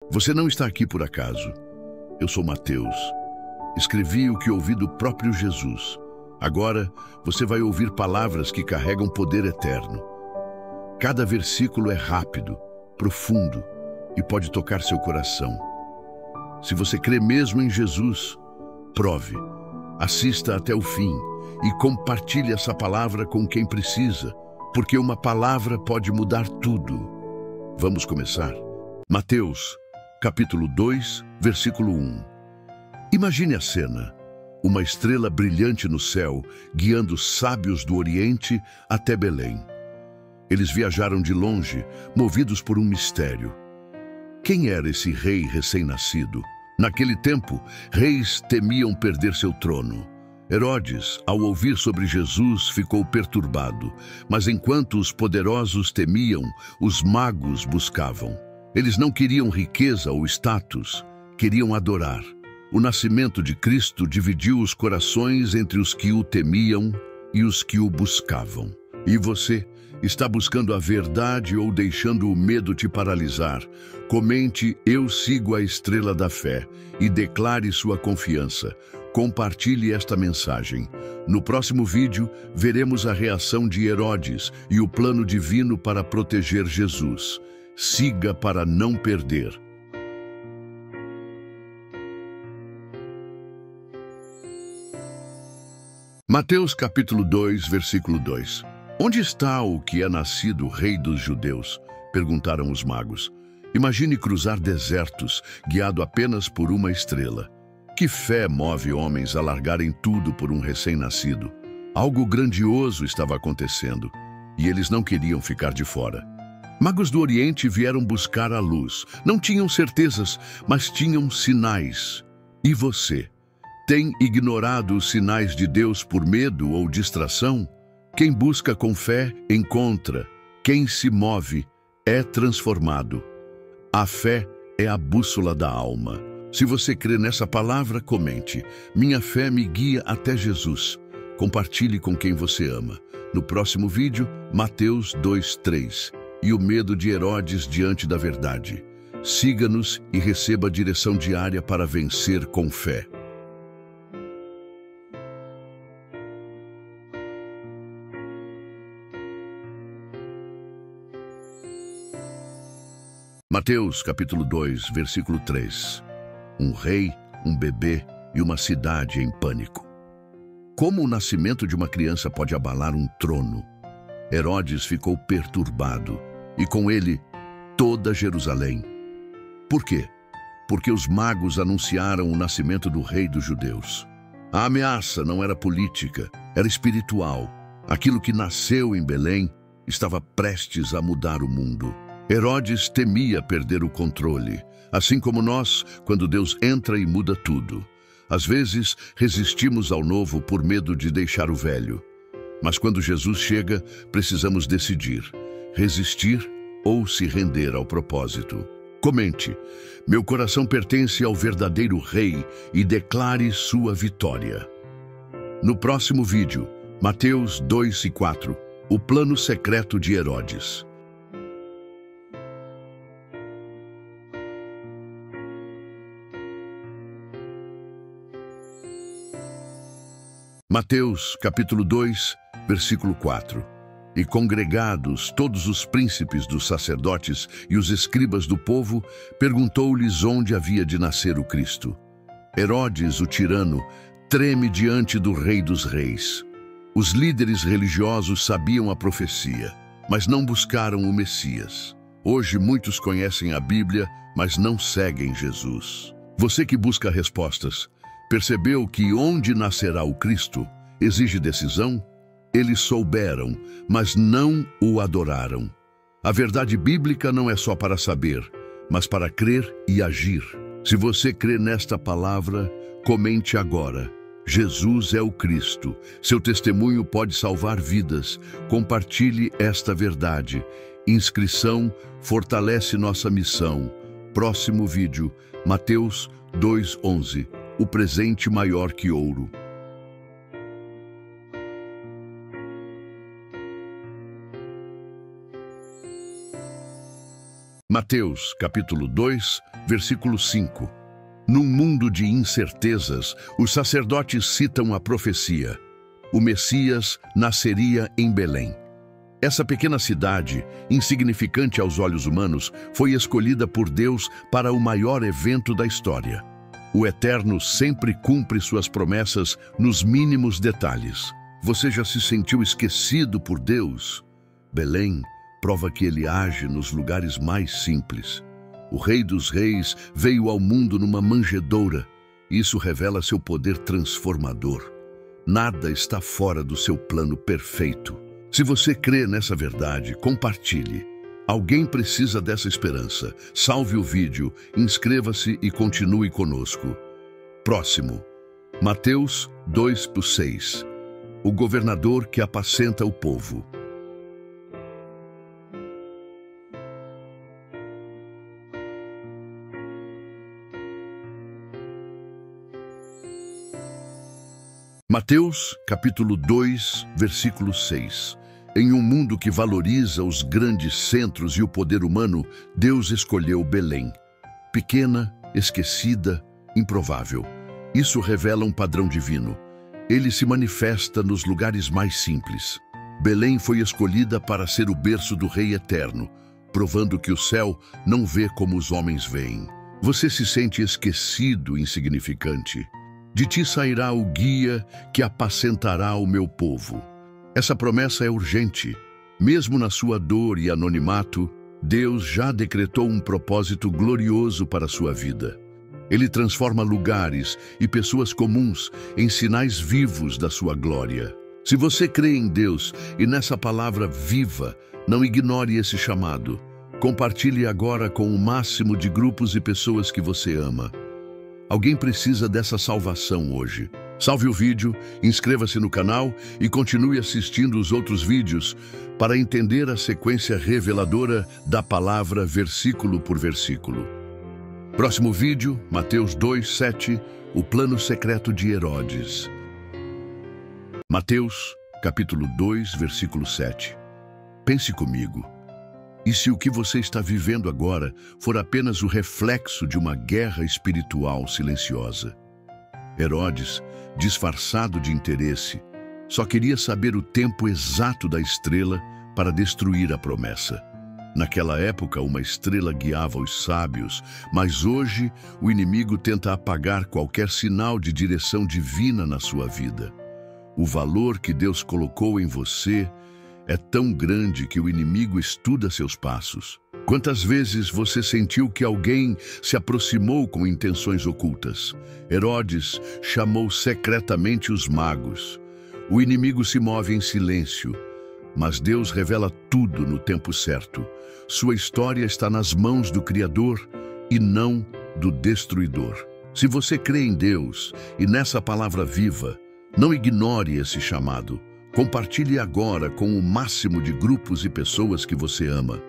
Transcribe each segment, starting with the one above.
Você não está aqui por acaso. Eu sou Mateus. Escrevi o que ouvi do próprio Jesus. Agora, você vai ouvir palavras que carregam poder eterno. Cada versículo é rápido, profundo e pode tocar seu coração. Se você crê mesmo em Jesus, prove, assista até o fim e compartilhe essa palavra com quem precisa, porque uma palavra pode mudar tudo. Vamos começar? Mateus, capítulo 2, versículo 1. Imagine a cena. Uma estrela brilhante no céu, guiando sábios do Oriente até Belém. Eles viajaram de longe, movidos por um mistério. Quem era esse rei recém-nascido? Naquele tempo, reis temiam perder seu trono. Herodes, ao ouvir sobre Jesus, ficou perturbado, mas enquanto os poderosos temiam, os magos buscavam. Eles não queriam riqueza ou status, queriam adorar. O nascimento de Cristo dividiu os corações entre os que o temiam e os que o buscavam. E você, está buscando a verdade ou deixando o medo te paralisar? Comente "Eu sigo a estrela da fé" e declare sua confiança. Compartilhe esta mensagem. No próximo vídeo, veremos a reação de Herodes e o plano divino para proteger Jesus. Siga para não perder. Mateus capítulo 2, versículo 2. Onde está o que é nascido rei dos judeus? Perguntaram os magos. Imagine cruzar desertos, guiado apenas por uma estrela. Que fé move homens a largarem tudo por um recém-nascido? Algo grandioso estava acontecendo, e eles não queriam ficar de fora. Magos do Oriente vieram buscar a luz. Não tinham certezas, mas tinham sinais. E você? Tem ignorado os sinais de Deus por medo ou distração? Quem busca com fé, encontra. Quem se move, é transformado. A fé é a bússola da alma. Se você crê nessa palavra, comente. Minha fé me guia até Jesus. Compartilhe com quem você ama. No próximo vídeo, Mateus 2:3. E o medo de Herodes diante da verdade. Siga-nos e receba a direção diária para vencer com fé. Mateus, capítulo 2, versículo 3. Um rei, um bebê e uma cidade em pânico. Como o nascimento de uma criança pode abalar um trono? Herodes ficou perturbado, e com ele, toda Jerusalém. Por quê? Porque os magos anunciaram o nascimento do rei dos judeus. A ameaça não era política, era espiritual. Aquilo que nasceu em Belém estava prestes a mudar o mundo. Herodes temia perder o controle, assim como nós, quando Deus entra e muda tudo. Às vezes, resistimos ao novo por medo de deixar o velho. Mas quando Jesus chega, precisamos decidir: resistir ou se render ao propósito. Comente: meu coração pertence ao verdadeiro rei, e declare sua vitória. No próximo vídeo, Mateus 2:4, o plano secreto de Herodes. Mateus, capítulo 2, versículo 4. E congregados todos os príncipes dos sacerdotes e os escribas do povo, perguntou-lhes onde havia de nascer o Cristo. Herodes, o tirano, treme diante do Rei dos Reis. Os líderes religiosos sabiam a profecia, mas não buscaram o Messias. Hoje muitos conhecem a Bíblia, mas não seguem Jesus. Você que busca respostas, percebeu que onde nascerá o Cristo exige decisão? Eles souberam, mas não o adoraram. A verdade bíblica não é só para saber, mas para crer e agir. Se você crê nesta palavra, comente agora: Jesus é o Cristo. Seu testemunho pode salvar vidas. Compartilhe esta verdade. Inscrição fortalece nossa missão. Próximo vídeo, Mateus 2:11. O presente maior que ouro. Mateus, capítulo 2, versículo 5. Num mundo de incertezas, os sacerdotes citam a profecia. O Messias nasceria em Belém. Essa pequena cidade, insignificante aos olhos humanos, foi escolhida por Deus para o maior evento da história. O Eterno sempre cumpre suas promessas nos mínimos detalhes. Você já se sentiu esquecido por Deus? Belém prova que Ele age nos lugares mais simples. O Rei dos Reis veio ao mundo numa manjedoura. Isso revela seu poder transformador. Nada está fora do seu plano perfeito. Se você crê nessa verdade, compartilhe. Alguém precisa dessa esperança. Salve o vídeo, inscreva-se e continue conosco. Próximo. Mateus 2:6. O governador que apacenta o povo. Mateus, capítulo 2, versículo 6. Em um mundo que valoriza os grandes centros e o poder humano, Deus escolheu Belém. Pequena, esquecida, improvável. Isso revela um padrão divino. Ele se manifesta nos lugares mais simples. Belém foi escolhida para ser o berço do Rei Eterno, provando que o céu não vê como os homens veem. Você se sente esquecido, insignificante? De ti sairá o guia que apacentará o meu povo. Essa promessa é urgente. Mesmo na sua dor e anonimato, Deus já decretou um propósito glorioso para a sua vida. Ele transforma lugares e pessoas comuns em sinais vivos da sua glória. Se você crê em Deus e nessa palavra viva, não ignore esse chamado. Compartilhe agora com o máximo de grupos e pessoas que você ama. Alguém precisa dessa salvação hoje. Salve o vídeo, inscreva-se no canal e continue assistindo os outros vídeos para entender a sequência reveladora da palavra versículo por versículo. Próximo vídeo, Mateus 2:7, o plano secreto de Herodes. Mateus, capítulo 2, versículo 7. Pense comigo. E se o que você está vivendo agora for apenas o reflexo de uma guerra espiritual silenciosa? Herodes, disfarçado de interesse, só queria saber o tempo exato da estrela para destruir a promessa. Naquela época, uma estrela guiava os sábios, mas hoje o inimigo tenta apagar qualquer sinal de direção divina na sua vida. O valor que Deus colocou em você é tão grande que o inimigo estuda seus passos. Quantas vezes você sentiu que alguém se aproximou com intenções ocultas? Herodes chamou secretamente os magos. O inimigo se move em silêncio, mas Deus revela tudo no tempo certo. Sua história está nas mãos do Criador e não do destruidor. Se você crê em Deus e nessa palavra viva, não ignore esse chamado. Compartilhe agora com o máximo de grupos e pessoas que você ama.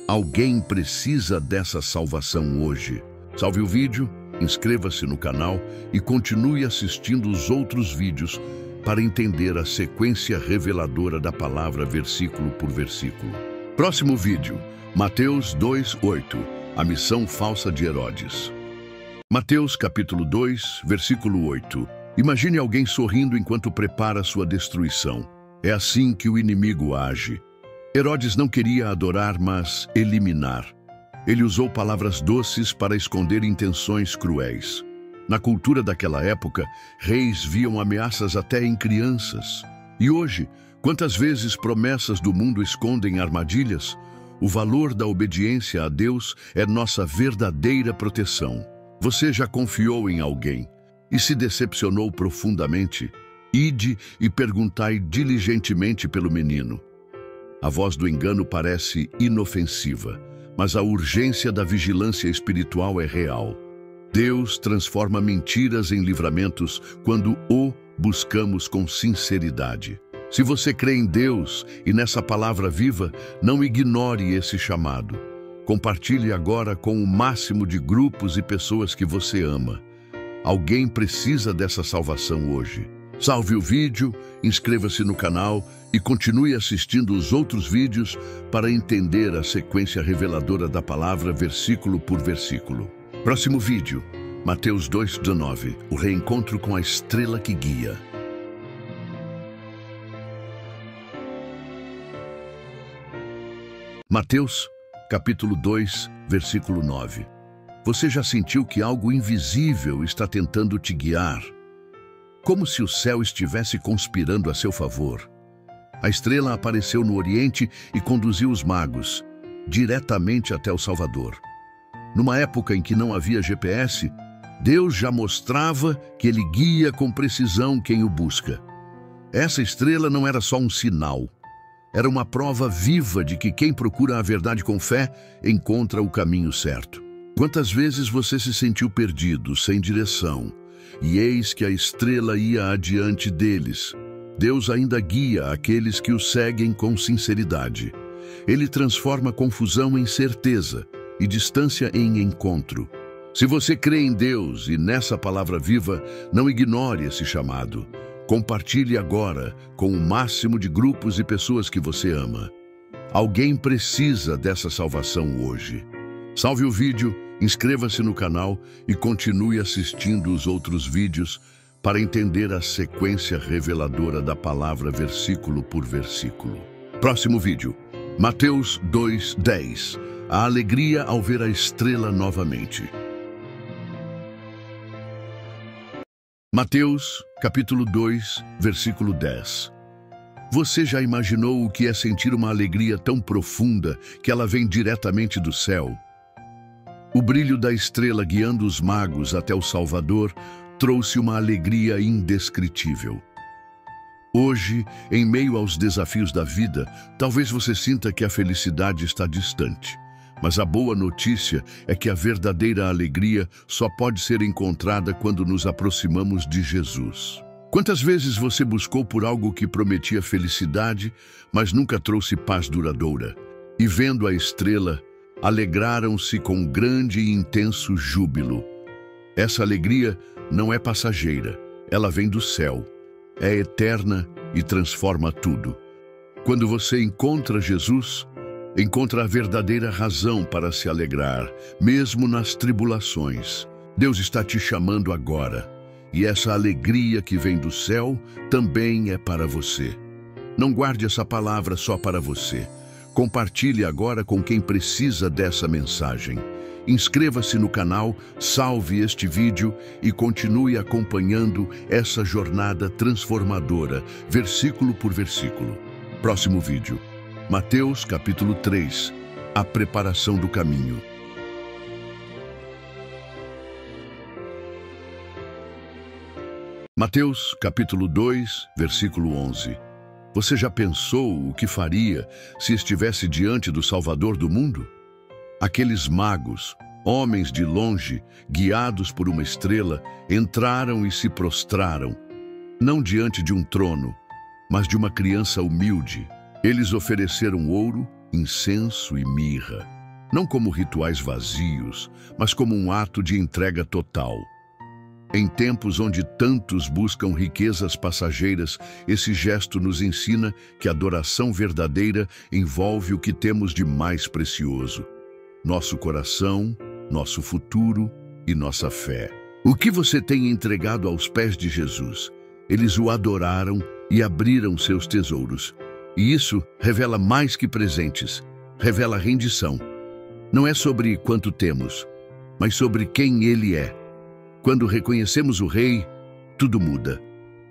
Alguém precisa dessa salvação hoje. Salve o vídeo, inscreva-se no canal e continue assistindo os outros vídeos para entender a sequência reveladora da palavra versículo por versículo. Próximo vídeo, Mateus 2:8, a missão falsa de Herodes. Mateus capítulo 2, versículo 8. Imagine alguém sorrindo enquanto prepara sua destruição. É assim que o inimigo age. Herodes não queria adorar, mas eliminar. Ele usou palavras doces para esconder intenções cruéis. Na cultura daquela época, reis viam ameaças até em crianças. E hoje, quantas vezes promessas do mundo escondem armadilhas? O valor da obediência a Deus é nossa verdadeira proteção. Você já confiou em alguém e se decepcionou profundamente? Ide e perguntai diligentemente pelo menino. A voz do engano parece inofensiva, mas a urgência da vigilância espiritual é real. Deus transforma mentiras em livramentos quando o buscamos com sinceridade. Se você crê em Deus e nessa palavra viva, não ignore esse chamado. Compartilhe agora com o máximo de grupos e pessoas que você ama. Alguém precisa dessa salvação hoje. Salve o vídeo, inscreva-se no canal e continue assistindo os outros vídeos para entender a sequência reveladora da palavra versículo por versículo. Próximo vídeo, Mateus 2:19, o reencontro com a estrela que guia. Mateus, capítulo 2, versículo 9. Você já sentiu que algo invisível está tentando te guiar? Como se o céu estivesse conspirando a seu favor. A estrela apareceu no Oriente e conduziu os magos diretamente até o Salvador. Numa época em que não havia GPS, Deus já mostrava que Ele guia com precisão quem o busca. Essa estrela não era só um sinal. Era uma prova viva de que quem procura a verdade com fé encontra o caminho certo. Quantas vezes você se sentiu perdido, sem direção, e eis que a estrela ia adiante deles? Deus ainda guia aqueles que o seguem com sinceridade. Ele transforma confusão em certeza e distância em encontro. Se você crê em Deus e nessa palavra viva, não ignore esse chamado. Compartilhe agora com o máximo de grupos e pessoas que você ama. Alguém precisa dessa salvação hoje. Salve o vídeo, inscreva-se no canal e continue assistindo os outros vídeos para entender a sequência reveladora da palavra versículo por versículo. Próximo vídeo, Mateus 2:10. A alegria ao ver a estrela novamente. Mateus, capítulo 2, versículo 10. Você já imaginou o que é sentir uma alegria tão profunda que ela vem diretamente do céu? O brilho da estrela guiando os magos até o Salvador trouxe uma alegria indescritível. Hoje, em meio aos desafios da vida, talvez você sinta que a felicidade está distante. Mas a boa notícia é que a verdadeira alegria só pode ser encontrada quando nos aproximamos de Jesus. Quantas vezes você buscou por algo que prometia felicidade, mas nunca trouxe paz duradoura? E vendo a estrela, alegraram-se com grande e intenso júbilo. Essa alegria não é passageira, ela vem do céu, é eterna e transforma tudo. Quando você encontra Jesus, encontra a verdadeira razão para se alegrar, mesmo nas tribulações. Deus está te chamando agora, e essa alegria que vem do céu também é para você. Não guarde essa palavra só para você. Compartilhe agora com quem precisa dessa mensagem. Inscreva-se no canal, salve este vídeo e continue acompanhando essa jornada transformadora, versículo por versículo. Próximo vídeo, Mateus capítulo 3, a preparação do caminho. Mateus capítulo 2, versículo 11. Você já pensou o que faria se estivesse diante do Salvador do mundo? Aqueles magos, homens de longe, guiados por uma estrela, entraram e se prostraram, não diante de um trono, mas de uma criança humilde. Eles ofereceram ouro, incenso e mirra, não como rituais vazios, mas como um ato de entrega total. Em tempos onde tantos buscam riquezas passageiras, esse gesto nos ensina que a adoração verdadeira envolve o que temos de mais precioso: nosso coração, nosso futuro e nossa fé. O que você tem entregado aos pés de Jesus? Eles o adoraram e abriram seus tesouros. E isso revela mais que presentes, revela rendição. Não é sobre quanto temos, mas sobre quem Ele é. Quando reconhecemos o Rei, tudo muda.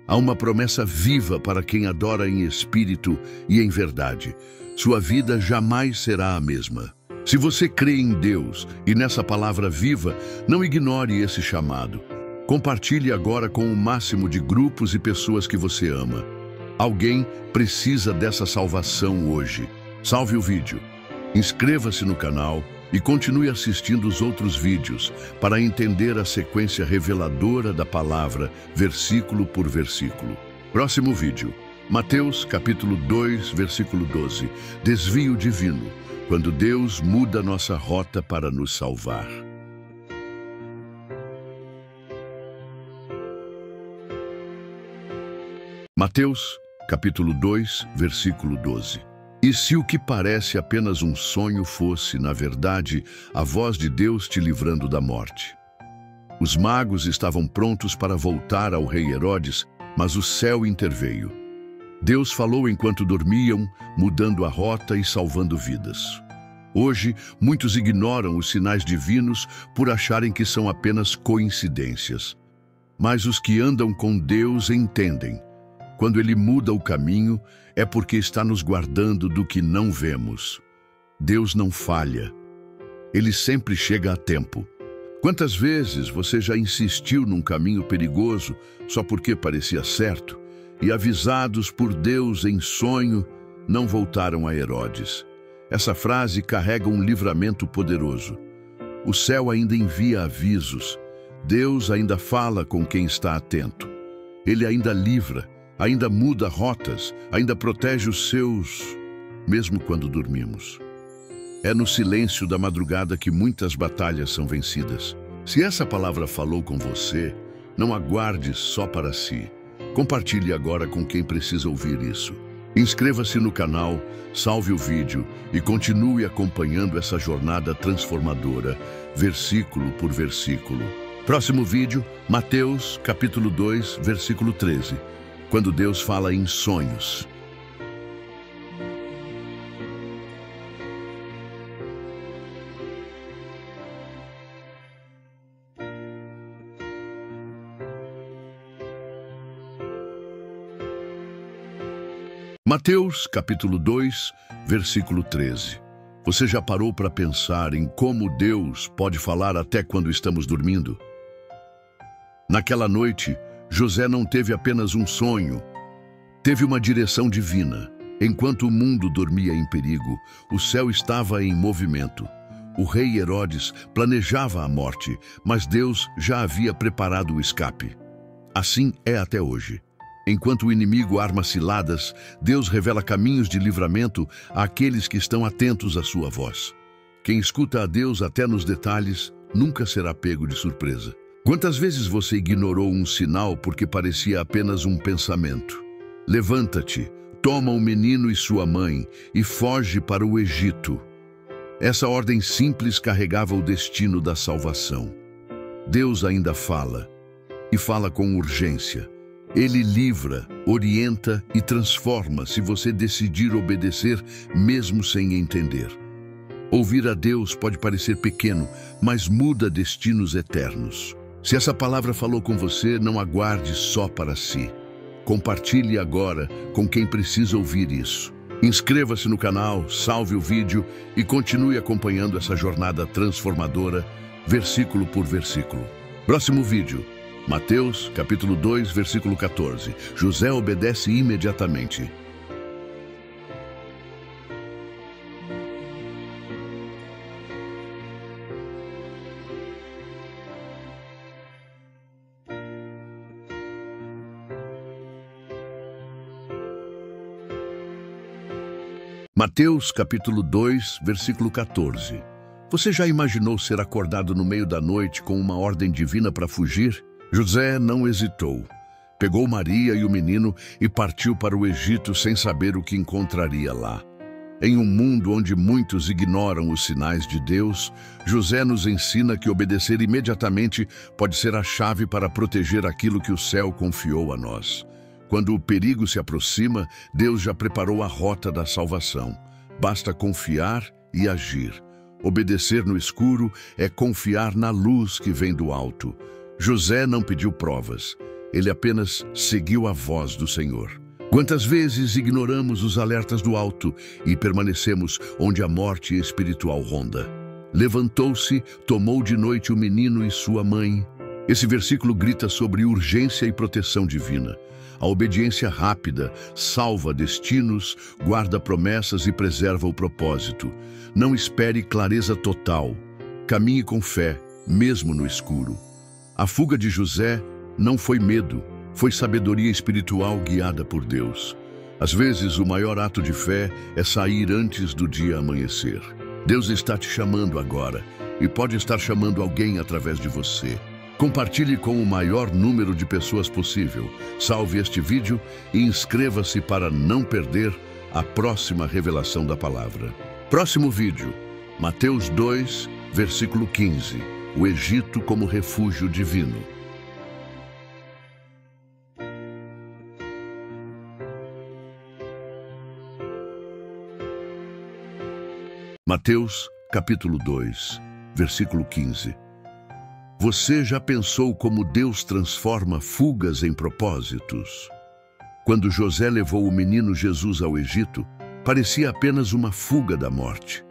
Há uma promessa viva para quem adora em espírito e em verdade. Sua vida jamais será a mesma. Se você crê em Deus e nessa palavra viva, não ignore esse chamado. Compartilhe agora com o máximo de grupos e pessoas que você ama. Alguém precisa dessa salvação hoje. Salve o vídeo, inscreva-se no canal e continue assistindo os outros vídeos para entender a sequência reveladora da palavra, versículo por versículo. Próximo vídeo, Mateus capítulo 2, versículo 12. Desvio divino, quando Deus muda nossa rota para nos salvar. Mateus capítulo 2, versículo 12. E se o que parece apenas um sonho fosse, na verdade, a voz de Deus te livrando da morte? Os magos estavam prontos para voltar ao rei Herodes, mas o céu interveio. Deus falou enquanto dormiam, mudando a rota e salvando vidas. Hoje, muitos ignoram os sinais divinos por acharem que são apenas coincidências. Mas os que andam com Deus entendem. Quando Ele muda o caminho, é porque está nos guardando do que não vemos. Deus não falha. Ele sempre chega a tempo. Quantas vezes você já insistiu num caminho perigoso só porque parecia certo, e avisados por Deus em sonho, não voltaram a Herodes? Essa frase carrega um livramento poderoso. O céu ainda envia avisos. Deus ainda fala com quem está atento. Ele ainda livra, ainda muda rotas, ainda protege os seus, mesmo quando dormimos. É no silêncio da madrugada que muitas batalhas são vencidas. Se essa palavra falou com você, não aguarde só para si. Compartilhe agora com quem precisa ouvir isso. Inscreva-se no canal, salve o vídeo e continue acompanhando essa jornada transformadora, versículo por versículo. Próximo vídeo, Mateus, capítulo 2, versículo 13, quando Deus fala em sonhos. Mateus, capítulo 2, versículo 13. Você já parou para pensar em como Deus pode falar até quando estamos dormindo? Naquela noite, José não teve apenas um sonho, teve uma direção divina. Enquanto o mundo dormia em perigo, o céu estava em movimento. O rei Herodes planejava a morte, mas Deus já havia preparado o escape. Assim é até hoje. Enquanto o inimigo arma ciladas, Deus revela caminhos de livramento àqueles que estão atentos à sua voz. Quem escuta a Deus até nos detalhes, nunca será pego de surpresa. Quantas vezes você ignorou um sinal porque parecia apenas um pensamento? Levanta-te, toma o menino e sua mãe e foge para o Egito. Essa ordem simples carregava o destino da salvação. Deus ainda fala, e fala com urgência. Ele livra, orienta e transforma se você decidir obedecer mesmo sem entender. Ouvir a Deus pode parecer pequeno, mas muda destinos eternos. Se essa palavra falou com você, não aguarde só para si. Compartilhe agora com quem precisa ouvir isso. Inscreva-se no canal, salve o vídeo e continue acompanhando essa jornada transformadora, versículo por versículo. Próximo vídeo. Mateus, capítulo 2, versículo 14. José obedece imediatamente. Mateus, capítulo 2, versículo 14. Você já imaginou ser acordado no meio da noite com uma ordem divina para fugir? José não hesitou. Pegou Maria e o menino e partiu para o Egito sem saber o que encontraria lá. Em um mundo onde muitos ignoram os sinais de Deus, José nos ensina que obedecer imediatamente pode ser a chave para proteger aquilo que o céu confiou a nós. Quando o perigo se aproxima, Deus já preparou a rota da salvação. Basta confiar e agir. Obedecer no escuro é confiar na luz que vem do alto. José não pediu provas, ele apenas seguiu a voz do Senhor. Quantas vezes ignoramos os alertas do alto e permanecemos onde a morte espiritual ronda? Levantou-se, tomou de noite o menino e sua mãe. Esse versículo grita sobre urgência e proteção divina. A obediência rápida salva destinos, guarda promessas e preserva o propósito. Não espere clareza total. Caminhe com fé, mesmo no escuro. A fuga de José não foi medo, foi sabedoria espiritual guiada por Deus. Às vezes, o maior ato de fé é sair antes do dia amanhecer. Deus está te chamando agora e pode estar chamando alguém através de você. Compartilhe com o maior número de pessoas possível. Salve este vídeo e inscreva-se para não perder a próxima revelação da palavra. Próximo vídeo, Mateus 2, versículo 15. O Egito como refúgio divino. Mateus, capítulo 2, versículo 15. Você já pensou como Deus transforma fugas em propósitos? Quando José levou o menino Jesus ao Egito, parecia apenas uma fuga da morte,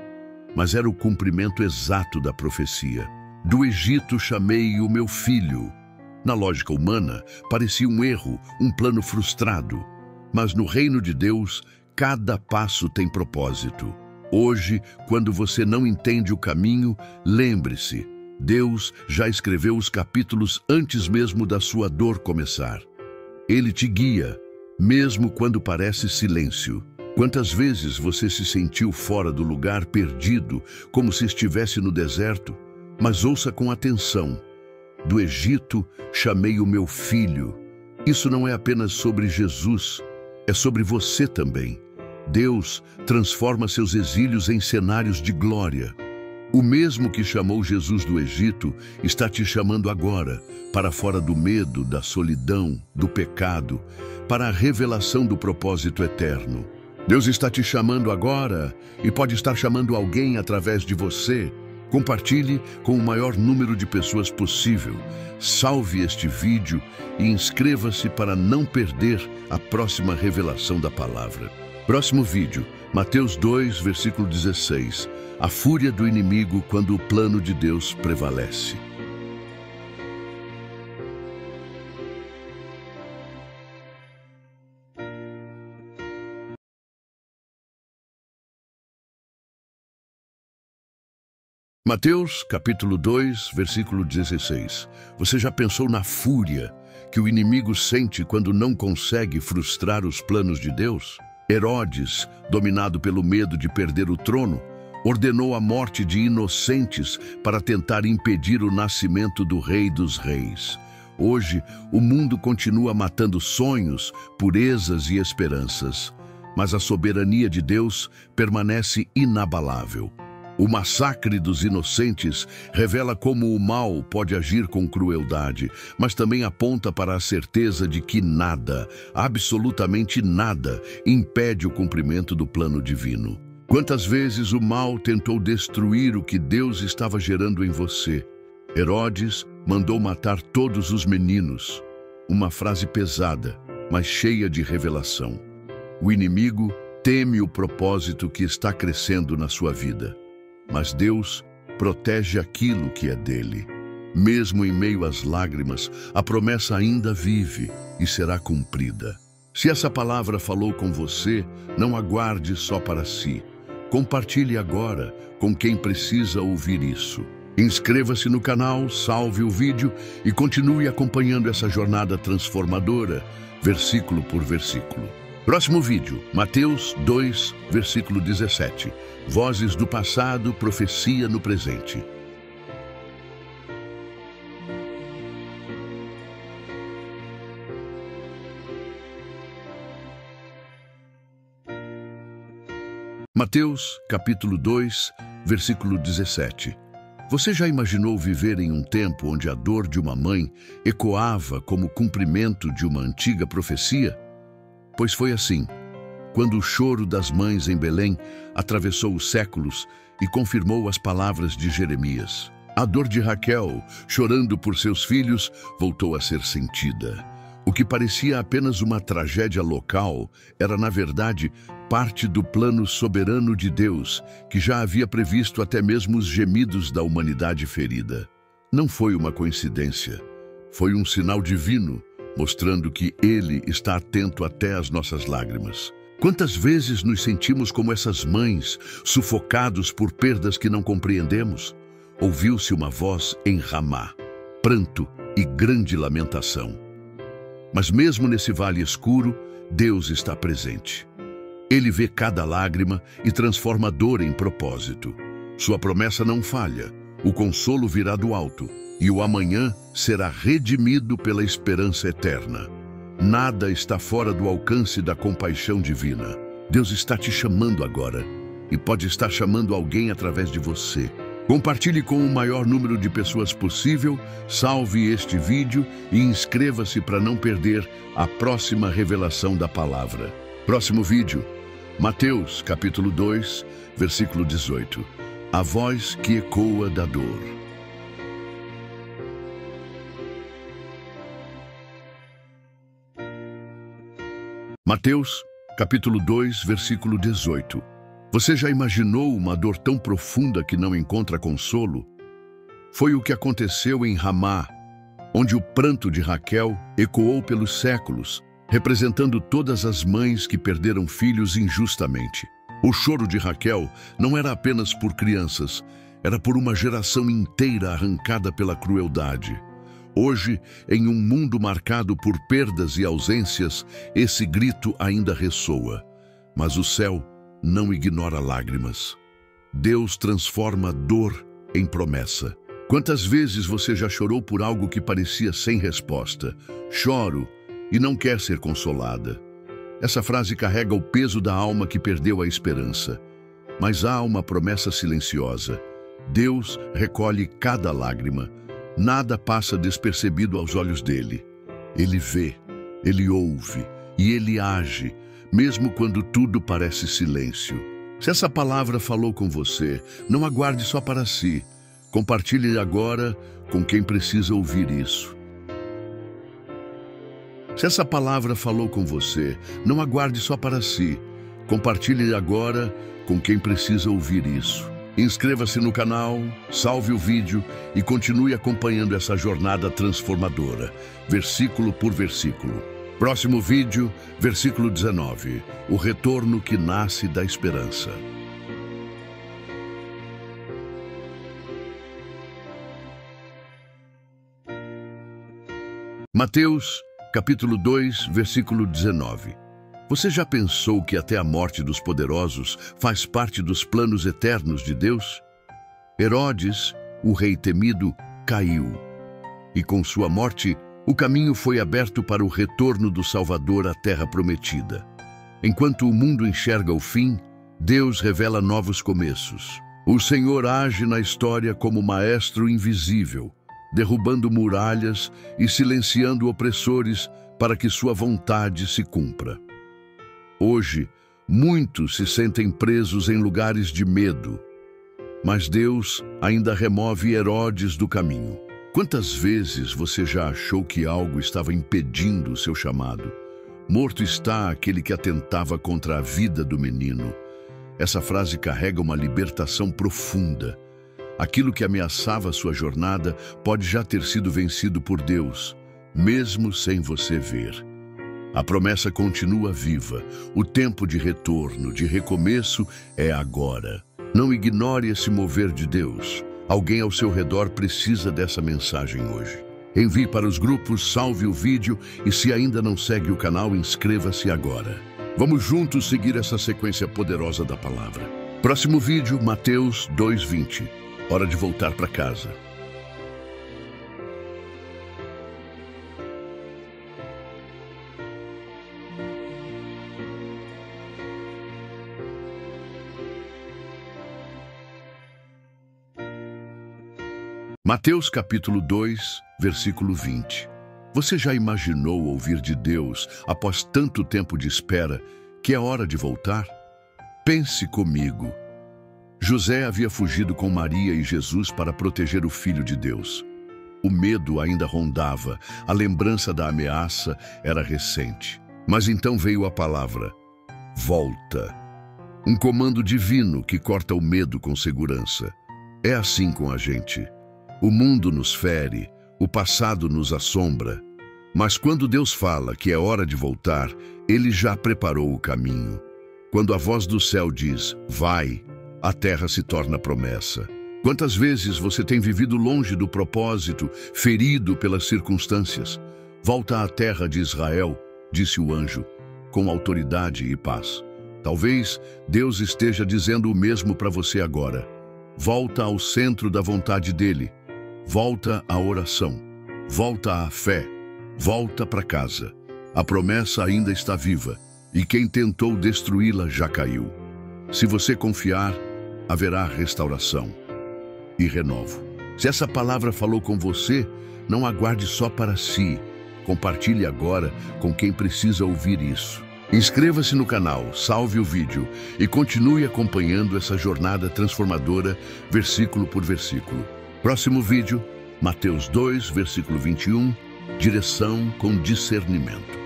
mas era o cumprimento exato da profecia. Do Egito chamei o meu filho. Na lógica humana, parecia um erro, um plano frustrado. Mas no reino de Deus, cada passo tem propósito. Hoje, quando você não entende o caminho, lembre-se, Deus já escreveu os capítulos antes mesmo da sua dor começar. Ele te guia, mesmo quando parece silêncio. Quantas vezes você se sentiu fora do lugar, perdido, como se estivesse no deserto? Mas ouça com atenção. Do Egito chamei o meu filho. Isso não é apenas sobre Jesus, é sobre você também. Deus transforma seus exílios em cenários de glória. O mesmo que chamou Jesus do Egito está te chamando agora, para fora do medo, da solidão, do pecado, para a revelação do propósito eterno. Deus está te chamando agora e pode estar chamando alguém através de você. Compartilhe com o maior número de pessoas possível. Salve este vídeo e inscreva-se para não perder a próxima revelação da palavra. Próximo vídeo, Mateus 2, versículo 16. A fúria do inimigo quando o plano de Deus prevalece. Mateus, capítulo 2, versículo 16. Você já pensou na fúria que o inimigo sente quando não consegue frustrar os planos de Deus? Herodes, dominado pelo medo de perder o trono, ordenou a morte de inocentes para tentar impedir o nascimento do Rei dos Reis. Hoje, o mundo continua matando sonhos, purezas e esperanças, mas a soberania de Deus permanece inabalável. O massacre dos inocentes revela como o mal pode agir com crueldade, mas também aponta para a certeza de que nada, absolutamente nada, impede o cumprimento do plano divino. Quantas vezes o mal tentou destruir o que Deus estava gerando em você? Herodes mandou matar todos os meninos. Uma frase pesada, mas cheia de revelação. O inimigo teme o propósito que está crescendo na sua vida. Mas Deus protege aquilo que é dele. Mesmo em meio às lágrimas, a promessa ainda vive e será cumprida. Se essa palavra falou com você, não aguarde só para si. Compartilhe agora com quem precisa ouvir isso. Inscreva-se no canal, salve o vídeo e continue acompanhando essa jornada transformadora, versículo por versículo. Próximo vídeo, Mateus 2, versículo 17. Vozes do passado, profecia no presente. Mateus, capítulo 2, versículo 17. Você já imaginou viver em um tempo onde a dor de uma mãe ecoava como cumprimento de uma antiga profecia? Pois foi assim, quando o choro das mães em Belém atravessou os séculos e confirmou as palavras de Jeremias. A dor de Raquel, chorando por seus filhos, voltou a ser sentida. O que parecia apenas uma tragédia local era, na verdade, parte do plano soberano de Deus, que já havia previsto até mesmo os gemidos da humanidade ferida. Não foi uma coincidência, foi um sinal divino, mostrando que Ele está atento até às nossas lágrimas. Quantas vezes nos sentimos como essas mães, sufocados por perdas que não compreendemos? Ouviu-se uma voz em Ramá, pranto e grande lamentação. Mas mesmo nesse vale escuro, Deus está presente. Ele vê cada lágrima e transforma a dor em propósito. Sua promessa não falha, o consolo virá do alto. e o amanhã será redimido pela esperança eterna. Nada está fora do alcance da compaixão divina. Deus está te chamando agora e pode estar chamando alguém através de você. Compartilhe com o maior número de pessoas possível, salve este vídeo e inscreva-se para não perder a próxima revelação da palavra. Próximo vídeo, Mateus, capítulo 2, versículo 18. A voz que ecoa da dor. Mateus, capítulo 2, versículo 18. Você já imaginou uma dor tão profunda que não encontra consolo? Foi o que aconteceu em Ramá, onde o pranto de Raquel ecoou pelos séculos, representando todas as mães que perderam filhos injustamente. O choro de Raquel não era apenas por crianças, era por uma geração inteira arrancada pela crueldade. Hoje, em um mundo marcado por perdas e ausências, esse grito ainda ressoa. Mas o céu não ignora lágrimas. Deus transforma dor em promessa. Quantas vezes você já chorou por algo que parecia sem resposta? Choro e não quer ser consolada. Essa frase carrega o peso da alma que perdeu a esperança. Mas há uma promessa silenciosa. Deus recolhe cada lágrima. Nada passa despercebido aos olhos dele. Ele vê, ele ouve e ele age, mesmo quando tudo parece silêncio. Se essa palavra falou com você, não aguarde só para si. Compartilhe agora com quem precisa ouvir isso. Se essa palavra falou com você, não aguarde só para si. Compartilhe agora com quem precisa ouvir isso. Inscreva-se no canal, salve o vídeo e continue acompanhando essa jornada transformadora, versículo por versículo. Próximo vídeo, versículo 19. O retorno que nasce da esperança. Mateus, capítulo 2, versículo 19. Você já pensou que até a morte dos poderosos faz parte dos planos eternos de Deus? Herodes, o rei temido, caiu. E com sua morte, o caminho foi aberto para o retorno do Salvador à terra prometida. Enquanto o mundo enxerga o fim, Deus revela novos começos. O Senhor age na história como maestro invisível, derrubando muralhas e silenciando opressores para que sua vontade se cumpra. Hoje, muitos se sentem presos em lugares de medo, mas Deus ainda remove Herodes do caminho. Quantas vezes você já achou que algo estava impedindo o seu chamado? Morto está aquele que atentava contra a vida do menino. Essa frase carrega uma libertação profunda. Aquilo que ameaçava sua jornada pode já ter sido vencido por Deus, mesmo sem você ver. A promessa continua viva. O tempo de retorno, de recomeço, é agora. Não ignore esse mover de Deus. Alguém ao seu redor precisa dessa mensagem hoje. Envie para os grupos, salve o vídeo e se ainda não segue o canal, inscreva-se agora. Vamos juntos seguir essa sequência poderosa da palavra. Próximo vídeo, Mateus 2:20. Hora de voltar para casa. Mateus capítulo 2, versículo 20. Você já imaginou ouvir de Deus após tanto tempo de espera que é hora de voltar? Pense comigo. José havia fugido com Maria e Jesus para proteger o Filho de Deus. O medo ainda rondava, a lembrança da ameaça era recente. Mas então veio a palavra: volta. Um comando divino que corta o medo com segurança. É assim com a gente. O mundo nos fere, o passado nos assombra. Mas quando Deus fala que é hora de voltar, Ele já preparou o caminho. Quando a voz do céu diz, vai, a terra se torna promessa. Quantas vezes você tem vivido longe do propósito, ferido pelas circunstâncias? Volta à terra de Israel, disse o anjo, com autoridade e paz. Talvez Deus esteja dizendo o mesmo para você agora. Volta ao centro da vontade dele. Volta à oração, volta à fé, volta para casa. A promessa ainda está viva e quem tentou destruí-la já caiu. Se você confiar, haverá restauração e renovo. Se essa palavra falou com você, não aguarde só para si. Compartilhe agora com quem precisa ouvir isso. Inscreva-se no canal, salve o vídeo e continue acompanhando essa jornada transformadora, versículo por versículo. Próximo vídeo, Mateus 2, versículo 21, direção com discernimento.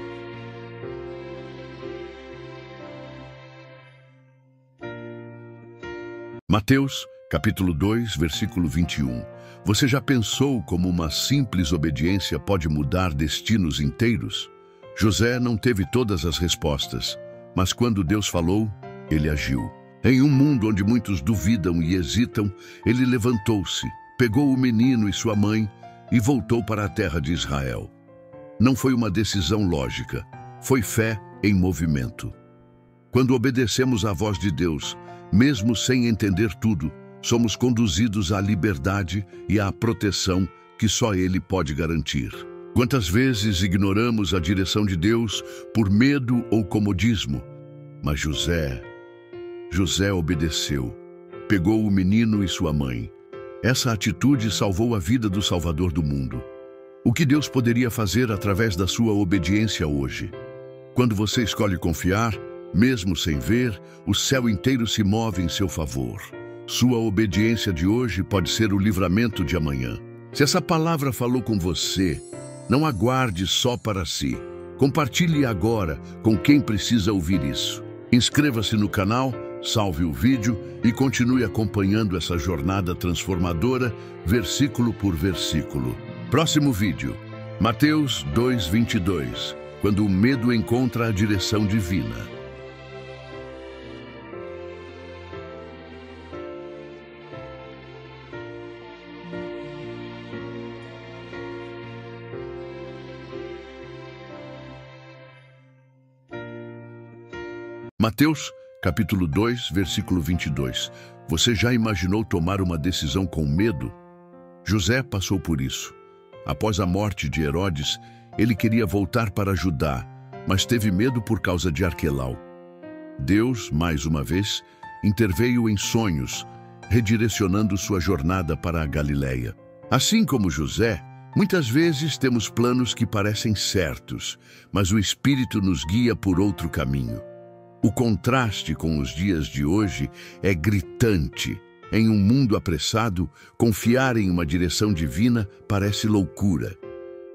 Mateus, capítulo 2, versículo 21. Você já pensou como uma simples obediência pode mudar destinos inteiros? José não teve todas as respostas, mas quando Deus falou, ele agiu. Em um mundo onde muitos duvidam e hesitam, ele levantou-se, pegou o menino e sua mãe e voltou para a terra de Israel. Não foi uma decisão lógica, foi fé em movimento. Quando obedecemos à voz de Deus, mesmo sem entender tudo, somos conduzidos à liberdade e à proteção que só Ele pode garantir. Quantas vezes ignoramos a direção de Deus por medo ou comodismo? Mas José obedeceu, pegou o menino e sua mãe. Essa atitude salvou a vida do Salvador do mundo. O que Deus poderia fazer através da sua obediência hoje? Quando você escolhe confiar, mesmo sem ver, o céu inteiro se move em seu favor. Sua obediência de hoje pode ser o livramento de amanhã. Se essa palavra falou com você, não aguarde só para si. Compartilhe agora com quem precisa ouvir isso. Inscreva-se no canal, salve o vídeo e continue acompanhando essa jornada transformadora, versículo por versículo. Próximo vídeo, Mateus 2:22, quando o medo encontra a direção divina. Mateus, capítulo 2, versículo 22. Você já imaginou tomar uma decisão com medo? José passou por isso. Após a morte de Herodes, ele queria voltar para Judá, mas teve medo por causa de Arquelau. Deus, mais uma vez, interveio em sonhos, redirecionando sua jornada para a Galileia. Assim como José, muitas vezes temos planos que parecem certos, mas o Espírito nos guia por outro caminho. O contraste com os dias de hoje é gritante. Em um mundo apressado, confiar em uma direção divina parece loucura.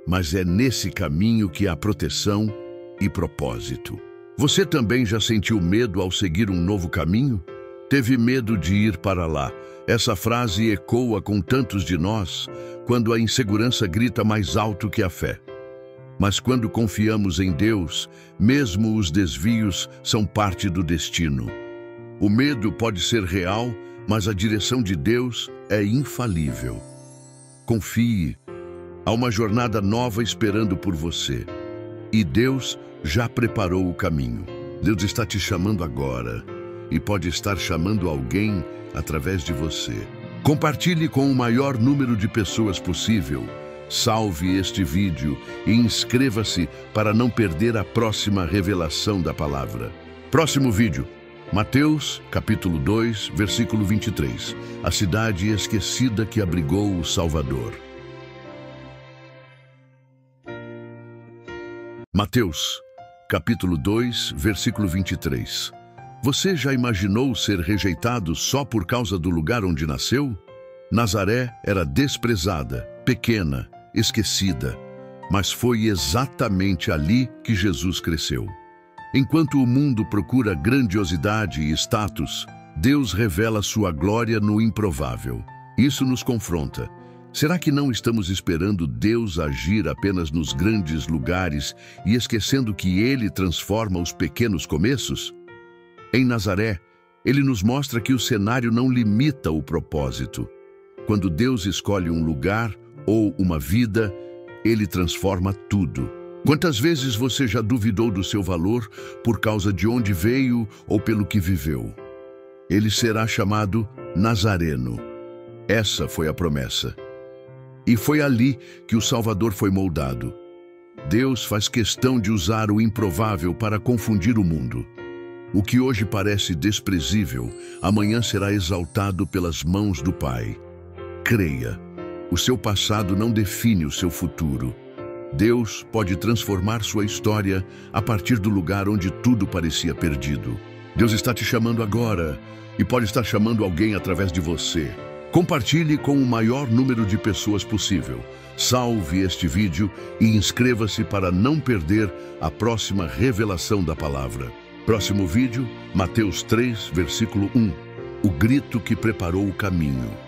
Mas é nesse caminho que há proteção e propósito. Você também já sentiu medo ao seguir um novo caminho? Teve medo de ir para lá. Essa frase ecoa com tantos de nós quando a insegurança grita mais alto que a fé. Mas quando confiamos em Deus, mesmo os desvios são parte do destino. O medo pode ser real, mas a direção de Deus é infalível. Confie, há uma jornada nova esperando por você. E Deus já preparou o caminho. Deus está te chamando agora e pode estar chamando alguém através de você. Compartilhe com o maior número de pessoas possível. Salve este vídeo e inscreva-se para não perder a próxima revelação da palavra. Próximo vídeo, Mateus, capítulo 2, versículo 23. A cidade esquecida que abrigou o Salvador. Mateus, capítulo 2, versículo 23. Você já imaginou ser rejeitado só por causa do lugar onde nasceu? Nazaré era desprezada, pequena, esquecida, mas foi exatamente ali que Jesus cresceu. Enquanto o mundo procura grandiosidade e status, Deus revela sua glória no improvável. Isso nos confronta. Será que não estamos esperando Deus agir apenas nos grandes lugares e esquecendo que Ele transforma os pequenos começos? Em Nazaré, Ele nos mostra que o cenário não limita o propósito. Quando Deus escolhe um lugar ou uma vida, Ele transforma tudo. Quantas vezes você já duvidou do seu valor por causa de onde veio ou pelo que viveu? Ele será chamado Nazareno. Essa foi a promessa. E foi ali que o Salvador foi moldado. Deus faz questão de usar o improvável para confundir o mundo. O que hoje parece desprezível, amanhã será exaltado pelas mãos do Pai. Creia, o seu passado não define o seu futuro. Deus pode transformar sua história a partir do lugar onde tudo parecia perdido. Deus está te chamando agora e pode estar chamando alguém através de você. Compartilhe com o maior número de pessoas possível. Salve este vídeo e inscreva-se para não perder a próxima revelação da palavra. Próximo vídeo, Mateus 3, versículo 1. O grito que preparou o caminho.